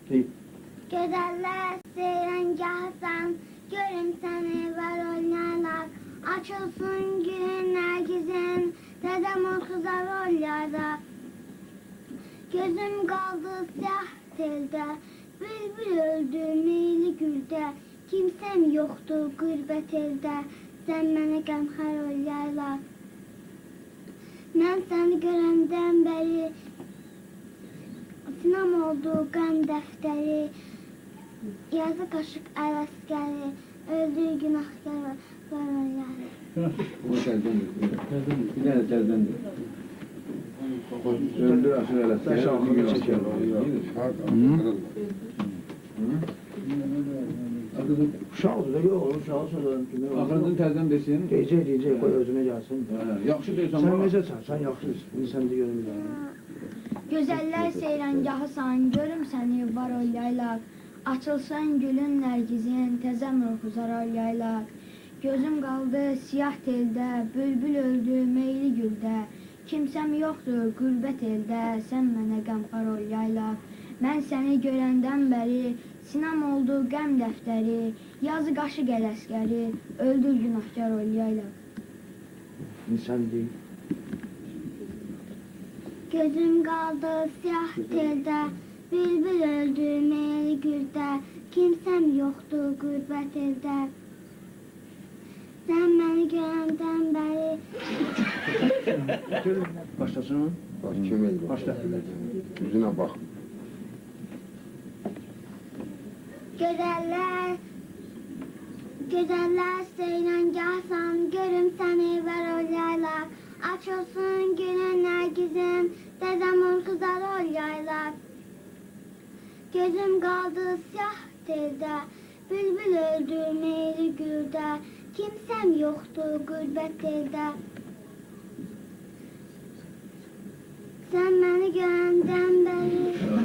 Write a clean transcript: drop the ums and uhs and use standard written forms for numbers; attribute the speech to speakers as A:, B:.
A: Gözəller seyrəngahsan, görüm səni var oynarlar. Açılsın gün nərgizin, dədəm oxuzar oynarlar. Gözüm qaldı siyah teldə, bülbül öldü meyli güldə. Kimsəm yoxdur qürbət eldə, sən mənə qəmxər oynarlar. Mən səni görəndən bəri, sinam oldu qəm dəftəri. Yazı qaşıq ələskəri, öldüyü günahkar var oynarlar.
B: O təzdəndir. Bir dənə təzdəndir. Öldür asıl ələskəri, öldüyü günahkar var oynarlar.
C: Uşaqdır da, yox, uşağı sözlərim kimi.
B: Axırıncı təzdən desin.
C: Deyəcək, qoy özünə gəlsin.
B: Yaxşı deyirsən.
C: Sən necəsən, sən yaxşısın, sən də görürlər.
A: Gözəllər seyrəngahsan, görüm səni var ol yaylaq. Açılsan gülün nərgizin, təzəm ruhuzar ol yaylaq. Gözüm qaldı siyah teldə, bülbül öldü meyli güldə. Kimsəm yoxdur qürbət eldə, sən mənə qəmxar ol yaylaq. Mən səni görəndən bəri, sinam oldu qəm dəftəri. Yazı qaşı gələskəri, öldür günahkar ol yaylaq.
C: İnsan deyil.
A: Gözüm qaldı siyah teldə, bülbül öldü meyli güldə. Kimsəm yoxdur qürbət eldə, sən məni görəndən bəri.
C: Başlasın.
D: Bak kim el
C: Başla.
D: Yüzüne bak.
A: Gözəllər seyrəngahsan, görüm səni var ol yaylaq. Açılsın günün nərgizin, dəzəm urxuzar ol yaylaq. Gözüm qaldı siyah teldə, bülbül öldü meyli güldə. Kimsəm yoxdur qürbət eldə, sən məni görəndən bəri.